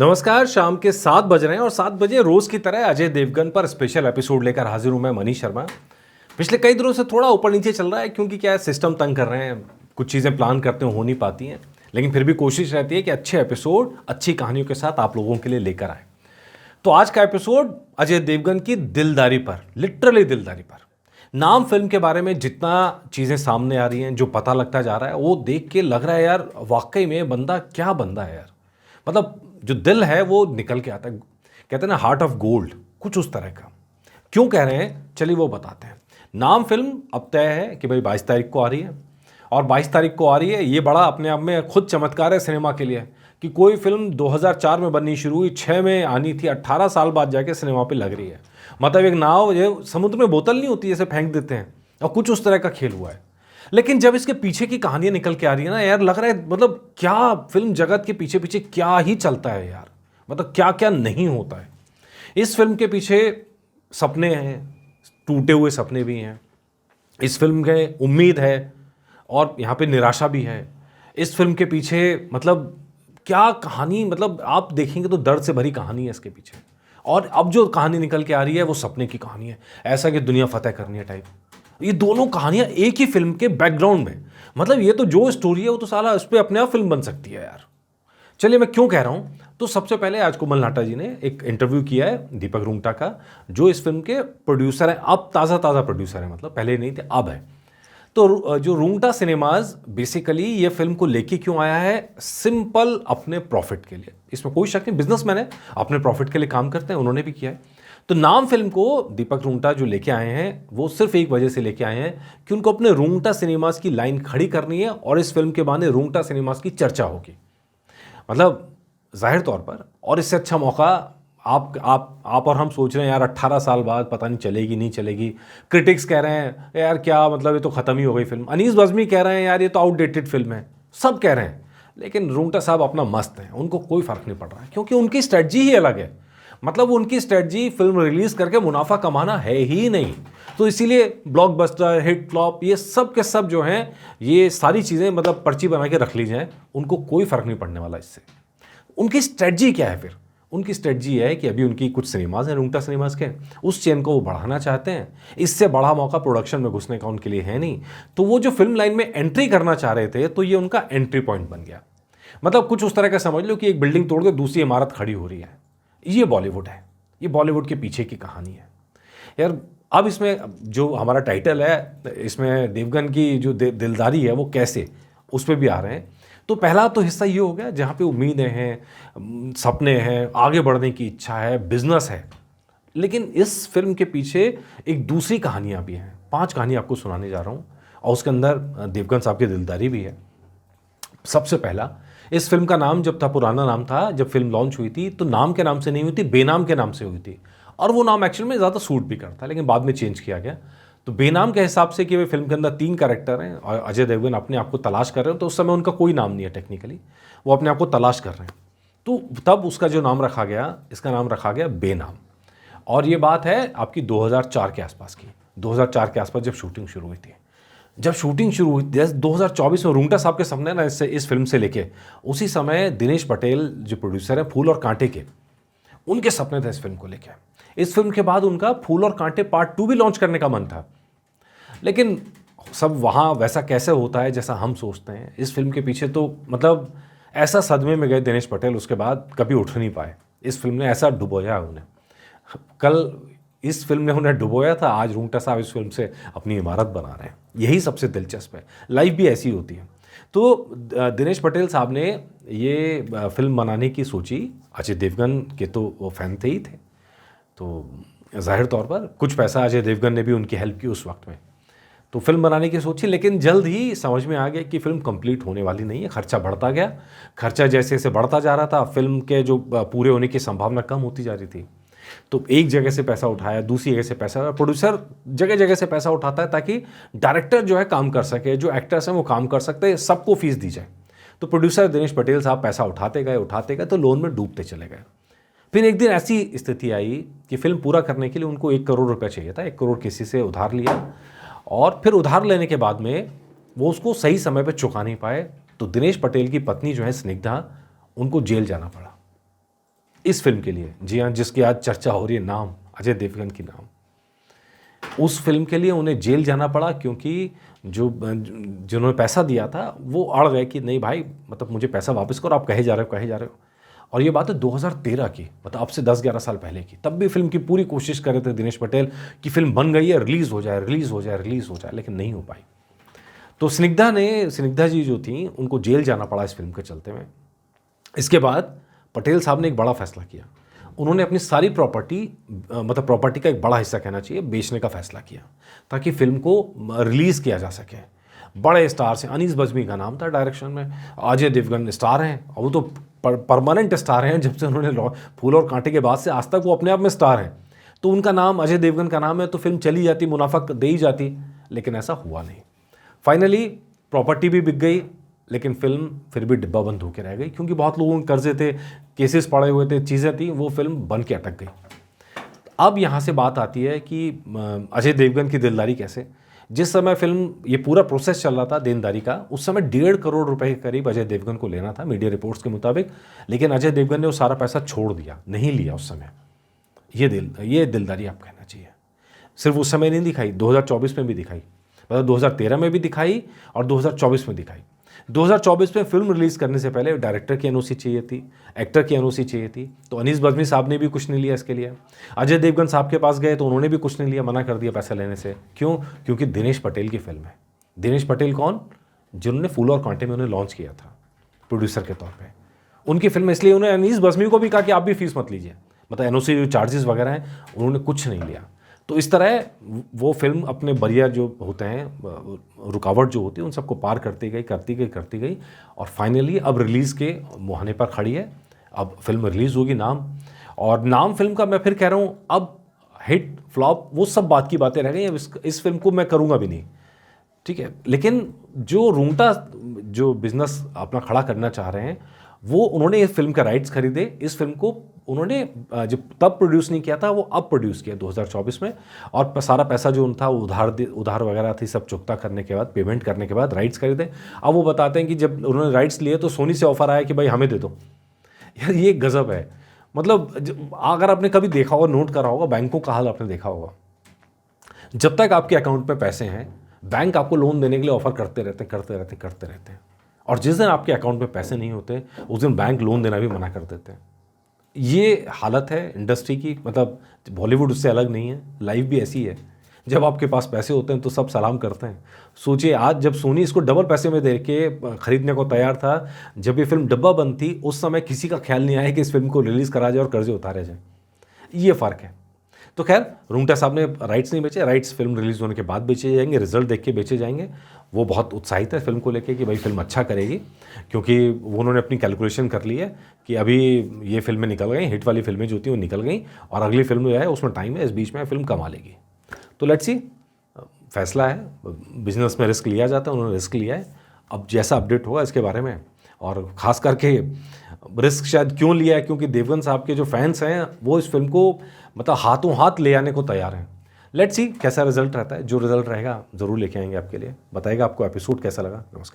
नमस्कार। शाम के 7 बज रहे हैं और 7 बजे रोज की तरह अजय देवगन पर स्पेशल एपिसोड लेकर हाजिर हूं मैं, मनीष शर्मा। पिछले कई दिनों से थोड़ा ऊपर नीचे चल रहा है क्योंकि क्या है, सिस्टम तंग कर रहे हैं, कुछ चीज़ें प्लान करते हो नहीं पाती हैं, लेकिन फिर भी कोशिश रहती है कि अच्छे एपिसोड अच्छी कहानियों के साथ आप लोगों के लिए लेकर आए। तो आज का एपिसोड अजय देवगन की दिलदारी पर, लिटरली दिलदारी पर। नाम फिल्म के बारे में जितना चीज़ें सामने आ रही हैं, जो पता लगता जा रहा है, वो देख के लग रहा है यार वाकई में बंदा क्या बंदा है यार। मतलब जो दिल है वो निकल के आता है, कहते हैं ना हार्ट ऑफ गोल्ड, कुछ उस तरह का। क्यों कह रहे हैं, चलिए वो बताते हैं। नाम फिल्म अब तय है कि भाई 22 तारीख को आ रही है, और 22 तारीख को आ रही है, ये बड़ा अपने आप में खुद चमत्कार है सिनेमा के लिए कि कोई फिल्म 2004 में बननी शुरू हुई, 6 में आनी थी, 18 साल बाद जाके सिनेमा पे लग रही है। मतलब एक नाव ये समुद्र में बोतल नहीं होती जैसे फेंक देते हैं, और कुछ उस तरह का खेल हुआ है। लेकिन जब इसके पीछे की कहानियां निकल के आ रही है ना यार, लग रहा है मतलब क्या फिल्म जगत के पीछे पीछे क्या ही चलता है यार, मतलब क्या क्या नहीं होता है। इस फिल्म के पीछे सपने हैं, टूटे हुए सपने भी हैं। इस फिल्म के उम्मीद है और यहाँ पे निराशा भी है। इस फिल्म के पीछे मतलब क्या कहानी, मतलब आप देखेंगे तो दर्द से भरी कहानी है इसके पीछे। और अब जो कहानी निकल के आ रही है वो सपने की कहानी है, ऐसा कि दुनिया फतेह करनी है टाइप। ये दोनों कहानियां एक ही फिल्म के बैकग्राउंड में, मतलब ये तो जो स्टोरी है वो तो साला उस पर अपने आप फिल्म बन सकती है यार। चलिए मैं क्यों कह रहा हूं, तो सबसे पहले आज कोमल नाहटा जी ने एक इंटरव्यू किया है दीपक रूंगटा का, जो इस फिल्म के प्रोड्यूसर हैं, अब ताज़ा ताज़ा प्रोड्यूसर हैं, मतलब पहले नहीं थे अब है। तो जो रूंगटा सिनेमाज बेसिकली ये फिल्म को लेके क्यों आया है, सिंपल अपने प्रॉफिट के लिए। इसमें कोई शक नहीं, बिजनेसमैन है, अपने प्रॉफिट के लिए काम करते हैं, उन्होंने भी किया है। तो नाम फिल्म को दीपक रूंगटा जो लेके आए हैं वो सिर्फ एक वजह से लेके आए हैं कि उनको अपने रूंगटा सिनेमास की लाइन खड़ी करनी है और इस फिल्म के बहाने रूंगटा सिनेमास की चर्चा होगी। मतलब जाहिर तौर पर, और इससे अच्छा मौका आप और हम सोच रहे हैं यार 18 साल बाद पता नहीं चलेगी नहीं चलेगी। क्रिटिक्स कह रहे हैं यार क्या मतलब, ये तो ख़त्म ही हो गई फिल्म। अनीस बज़मी कह रहे हैं यार ये तो आउटडेटेड फिल्म है, सब कह रहे हैं। लेकिन रूंगटा साहब अपना मस्त हैं, उनको कोई फ़र्क नहीं पड़ रहा है क्योंकि उनकी स्ट्रेटजी ही अलग है। मतलब उनकी स्ट्रेटजी फिल्म रिलीज़ करके मुनाफा कमाना है ही नहीं। तो इसीलिए ब्लॉकबस्टर, हिट, फ्लॉप, ये सब के सब जो हैं, ये सारी चीज़ें मतलब पर्ची बना के रख ली जाएँ, उनको कोई फ़र्क नहीं पड़ने वाला इससे। उनकी स्ट्रेटजी क्या है फिर? उनकी स्ट्रेटजी है कि अभी उनकी कुछ सिनेमाज हैं रूंगटा सिनेमाज के, उस चेन को वो बढ़ाना चाहते हैं। इससे बड़ा मौका प्रोडक्शन में घुसने का उनके लिए है नहीं। तो वो जो फिल्म लाइन में एंट्री करना चाह रहे थे, तो ये उनका एंट्री पॉइंट बन गया। मतलब कुछ उस तरह का समझ लो कि एक बिल्डिंग तोड़ के दूसरी इमारत खड़ी हो रही है। ये बॉलीवुड है, ये बॉलीवुड के पीछे की कहानी है यार। अब इसमें जो हमारा टाइटल है, इसमें देवगन की जो दिलदारी है वो कैसे, उस पर भी आ रहे हैं। तो पहला तो हिस्सा ये हो गया जहाँ पे उम्मीदें हैं, सपने हैं, आगे बढ़ने की इच्छा है, बिजनेस है। लेकिन इस फिल्म के पीछे एक दूसरी कहानियाँ भी हैं। 5 कहानी आपको सुनाने जा रहा हूँ और उसके अंदर देवगन साहब की दिलदारी भी है। सबसे पहला, इस फिल्म का नाम जब था, पुराना नाम था, जब फिल्म लॉन्च हुई थी तो नाम के नाम से नहीं हुई थी, बेनाम के नाम से हुई थी। और वो नाम एक्चुअल में ज़्यादा सूट भी करता, लेकिन बाद में चेंज किया गया। तो बेनाम के हिसाब से कि वे फिल्म के अंदर 3 कैरेक्टर हैं और अजय देवगन अपने आप को तलाश कर रहे हैं, तो उस समय उनका कोई नाम नहीं है टेक्निकली, वो अपने आप को तलाश कर रहे हैं। तो तब उसका जो नाम रखा गया, इसका नाम रखा गया बेनाम। और ये बात है आपकी 2004 के आसपास की, 2004 के आसपास जब शूटिंग शुरू हुई थी। जब शूटिंग शुरू हुई 2024 में, रूंगटा साहब के सपने ना इस फिल्म से लेके, उसी समय दिनेश पटेल जो प्रोड्यूसर हैं फूल और कांटे के, उनके सपने थे इस फिल्म को लेके। इस फिल्म के बाद उनका फूल और कांटे पार्ट 2 भी लॉन्च करने का मन था, लेकिन सब वहाँ वैसा कैसे होता है जैसा हम सोचते हैं। इस फिल्म के पीछे तो मतलब ऐसा सदमे में गए दिनेश पटेल, उसके बाद कभी उठ नहीं पाए। इस फिल्म ने ऐसा डुबोया उन्हें। कल इस फिल्म ने उन्हें डुबोया था, आज रूंगटा साहब इस फिल्म से अपनी इमारत बना रहे हैं। यही सबसे दिलचस्प है, लाइफ भी ऐसी होती है। तो दिनेश पटेल साहब ने ये फिल्म बनाने की सोची। अजय देवगन के तो वो फैन थे ही थे, तो जाहिर तौर पर कुछ पैसा अजय देवगन ने भी उनकी हेल्प की उस वक्त में। तो फिल्म बनाने की सोची, लेकिन जल्द ही समझ में आ गया कि फिल्म कंप्लीट होने वाली नहीं है। खर्चा बढ़ता गया, खर्चा जैसे जैसे बढ़ता जा रहा था, फिल्म के जो पूरे होने की संभावना कम होती जा रही थी। तो एक जगह से पैसा उठाया, दूसरी जगह से पैसा, प्रोड्यूसर जगह जगह से पैसा उठाता है ताकि डायरेक्टर जो है काम कर सके, जो एक्टर्स हैं वो काम कर सकते हैं, सबको फीस दी जाए। तो प्रोड्यूसर दिनेश पटेल साहब पैसा उठाते गए तो लोन में डूबते चले गए। फिर एक दिन ऐसी स्थिति आई कि फिल्म पूरा करने के लिए उनको 1 करोड़ रुपये चाहिए था। 1 करोड़ किसी से उधार लिया और फिर उधार लेने के बाद में वो उसको सही समय पर चुका नहीं पाए, तो दिनेश पटेल की पत्नी जो है स्निग्धा, उनको जेल जाना पड़ा। इस फिल्म के लिए, जी हाँ, जिसकी आज चर्चा हो रही है, नाम अजय देवगन की नाम, उस फिल्म के लिए उन्हें जेल जाना पड़ा क्योंकि जिन्होंने पैसा दिया था वो अड़ गए कि नहीं भाई, मतलब मुझे पैसा वापस करो, आप कहे जा रहे हो कहे जा रहे हो। और ये बात है 2013 की, मतलब अब से 10-11 साल पहले की। तब भी फिल्म की पूरी कोशिश कर रहे थे दिनेश पटेल कि फिल्म बन गई है, रिलीज़ हो जाए रिलीज़ हो जाए रिलीज़ हो जाए, लेकिन नहीं हो पाई। तो स्निग्धा जी जो थी उनको जेल जाना पड़ा इस फिल्म के चलते में। इसके बाद पटेल साहब ने एक बड़ा फैसला किया, उन्होंने अपनी सारी प्रॉपर्टी, मतलब प्रॉपर्टी का एक बड़ा हिस्सा कहना चाहिए, बेचने का फैसला किया ताकि फिल्म को रिलीज़ किया जा सके। बड़े स्टार्स हैं, अनीस बज्मी का नाम था डायरेक्शन में, अजय देवगन स्टार हैं, और वो तो परमानेंट स्टार हैं, जब से उन्होंने फूल और कांटे के बाद से आज तक वो अपने आप में स्टार हैं। तो उनका नाम, अजय देवगन का नाम है, तो फिल्म चली जाती, मुनाफा दे ही जाती, लेकिन ऐसा हुआ नहीं। फाइनली प्रॉपर्टी भी बिक गई, लेकिन फिल्म फिर भी डिब्बा बंद होकर रह गई क्योंकि बहुत लोगों के कर्जे थे, केसेस पड़े हुए थे, चीज़ें थी, वो फिल्म बन के अटक गई। अब यहाँ से बात आती है कि अजय देवगन की दिलदारी कैसे। जिस समय फिल्म, ये पूरा प्रोसेस चल रहा था देनदारी का, उस समय 1.5 करोड़ रुपए के करीब अजय देवगन को लेना था मीडिया रिपोर्ट्स के मुताबिक, लेकिन अजय देवगन ने वो सारा पैसा छोड़ दिया, नहीं लिया उस समय। ये दिलदारी आप कहना चाहिए। सिर्फ उस समय नहीं दिखाई, 2024 में भी दिखाई, मतलब 2013 में भी दिखाई और 2024 में दिखाई। 2024 में फिल्म रिलीज़ करने से पहले डायरेक्टर की एनओसी चाहिए थी, एक्टर की एनओसी चाहिए थी, तो अनीस बज्मी साहब ने भी कुछ नहीं लिया इसके लिए। अजय देवगन साहब के पास गए तो उन्होंने भी कुछ नहीं लिया, मना कर दिया पैसा लेने से। क्यों? क्योंकि दिनेश पटेल की फिल्म है। दिनेश पटेल कौन? जिन्होंने फूल और कांटे में उन्हें लॉन्च किया था प्रोड्यूसर के तौर पर। उनकी फिल्म, इसलिए उन्होंने अनीस बज्मी को भी कहा कि आप भी फीस मत लीजिए, मतलब एनओसी जो चार्जेस वगैरह हैं, उन्होंने कुछ नहीं लिया। तो इस तरह वो फिल्म अपने बैरियर जो होते हैं, रुकावट जो होती है, उन सबको पार करती गई और फाइनली अब रिलीज़ के मुहाने पर खड़ी है। अब फिल्म रिलीज़ होगी। नाम फिल्म का मैं फिर कह रहा हूँ, अब हिट फ्लॉप वो सब बात की बातें रह गई। अब इस फिल्म को मैं करूँगा भी नहीं, ठीक है, लेकिन जो रूंगटा जो बिज़नेस अपना खड़ा करना चाह रहे हैं, वो उन्होंने इस फिल्म का राइट्स खरीदे। इस फिल्म को उन्होंने जब तब प्रोड्यूस नहीं किया था, वो अब प्रोड्यूस किया 2024 में, और सारा पैसा जो था उधार वगैरह थी, सब चुकता करने के बाद, पेमेंट करने के बाद राइट्स खरीदे। अब वो बताते हैं कि जब उन्होंने राइट्स लिए तो सोनी से ऑफर आया कि भाई हमें दे दो। यार ये गज़ब है। मतलब अगर आपने कभी देखा होगा, नोट करा होगा, बैंकों का हाल आपने देखा होगा, जब तक आपके अकाउंट में पैसे हैं, बैंक आपको लोन देने के लिए ऑफर करते रहते हैं, और जिस दिन आपके अकाउंट में पैसे नहीं होते, उस दिन बैंक लोन देना भी मना कर देते हैं। ये हालत है इंडस्ट्री की। मतलब बॉलीवुड उससे अलग नहीं है, लाइफ भी ऐसी है। जब आपके पास पैसे होते हैं तो सब सलाम करते हैं। सोचिए, आज जब सोनी इसको डबल पैसे में दे के खरीदने को तैयार था, जब ये फिल्म डब्बा बंद थी, उस समय किसी का ख्याल नहीं आया कि इस फिल्म को रिलीज़ करा जाए और कर्जे उतारे जाए। ये फ़र्क है। तो खैर, रूंगटा साहब ने राइट्स नहीं बेचे, राइट्स फिल्म रिलीज़ होने के बाद बेचे जाएंगे, रिजल्ट देख के बेचे जाएंगे। वो बहुत उत्साहित है फिल्म को लेके कि भाई फिल्म अच्छा करेगी, क्योंकि वो उन्होंने अपनी कैलकुलेशन कर ली है कि अभी ये फिल्में निकल गई, हिट वाली फिल्में जो थी वो निकल गई, और अगली फिल्म जो है उसमें टाइम है, इस बीच में फिल्म कमा लेगी। तो लेट्स सी, फैसला है, बिजनेस में रिस्क लिया जाता है, उन्होंने रिस्क लिया है। अब जैसा अपडेट होगा इसके बारे में, और ख़ास करके रिस्क शायद क्यों लिया है, क्योंकि देवगन साहब के जो फैंस हैं वो इस फिल्म को मतलब हाथों हाथ ले आने को तैयार हैं। लेट्स सी कैसा रिजल्ट रहता है। जो रिजल्ट रहेगा ज़रूर लेके आएंगे आपके लिए, बताएगा आपको एपिसोड कैसा लगा। नमस्कार।